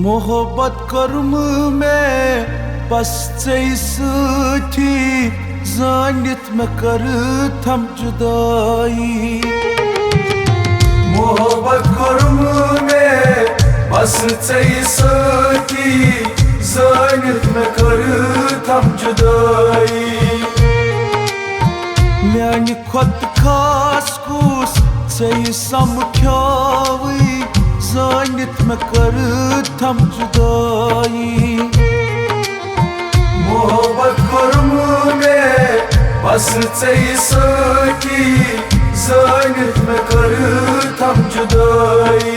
मोहब्बत कर्म में बस थी जानित में कर थम जुदाई। मोहब्बत कर्म में बस थी जानित में कर थम जुदाई। म्यानि खुद खास कुस समख्यावी जानित में कर थम जुदाई। मोहब्बत कर्म में बस थी जानित में कर थम जुदाई।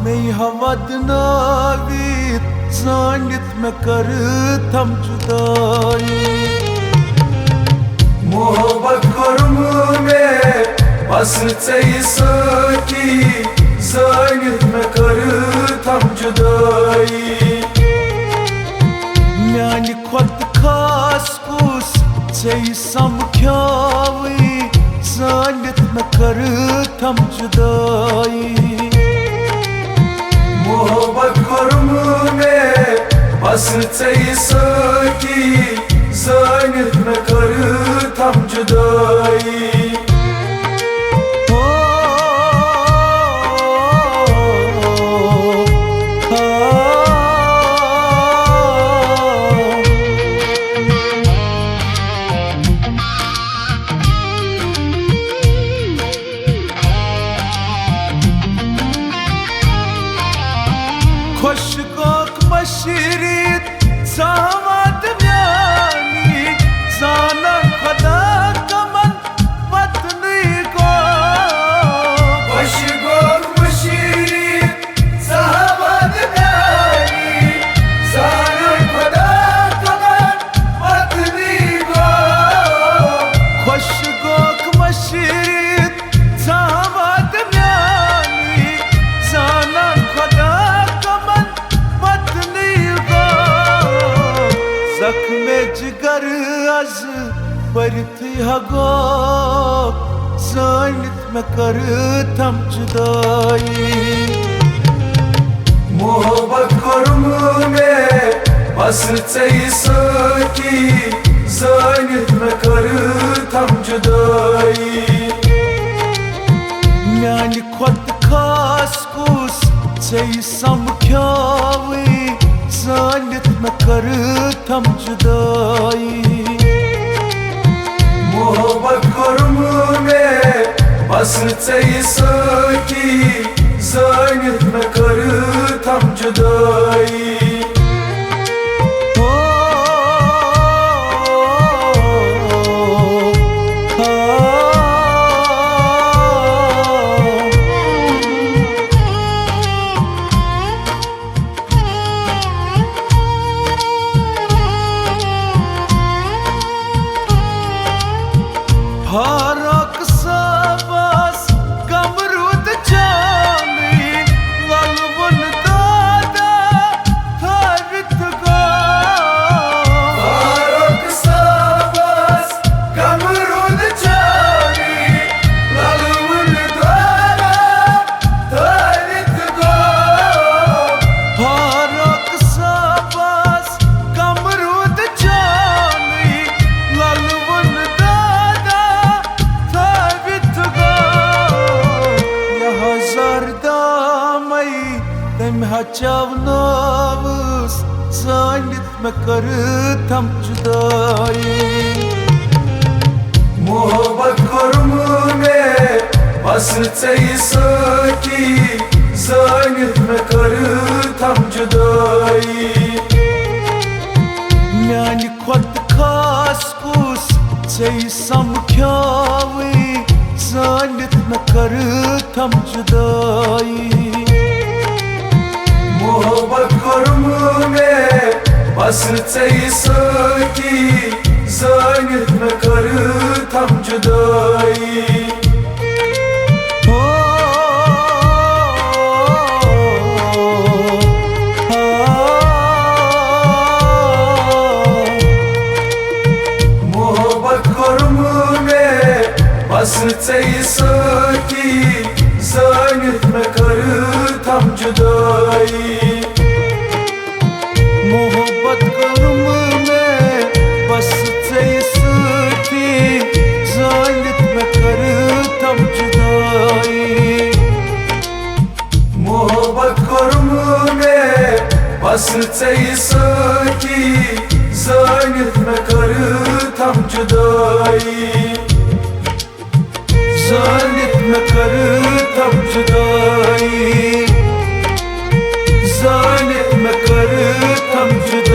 मैं हवद नावीत जानित में कर थम जुदाई। मोहब्बत कर्म में बस थी जानित में कर थम जुदाई। म्यानि खुद खास कुस समख्यावी जानित में कर थम जुदाई। मोहब्बत कर्म में बस थी जानित में कर थम जुदाई। खुशगोक मशीरित सावत म्यानी जानन खुदा कमन पत्नी को। खुशगोक मशीरित सावत म्यानी जानन खुदा कमन पत्नी को। खुशगोक मशीरित सावत म्यानी जानन खुदा जख्मे जिगर अज परथी हगो जानित में कर थम जुदाई। मोहब्बत कर्म में बस थी जानित में कर थम जुदाई। म्यानि खुद खास कुस समख्यावी जानित में कर थम जुदाई। मोहब्बत कर्म में बस थी जानित में कर थम जुदाई। फारक साबास कमर में कर थम जुदाई मोहब्बत कुर्मुने बस चई सकी ज़ानित में कर थम जुदाई म्यान खुद खास कुस चई समख्यावी ज़ानित में कर थम जुदाई मोहब्बत कुर्मुने बस चई सकी ज़ानित में कर थम जुदाई मोहब्बत कुर्मुने बस चई सकी ज़ानित में कर थम जुदाई मोहब्बत कुर्मुने बस चई सकी ज़ानित में कर थम जुदाई मोहब्बत कुर्मुने बस चई सकी ज़ानित में कर थम जुदाई ज़ानित में कर थम जुदाई ज़ानित में कर थम जुदाई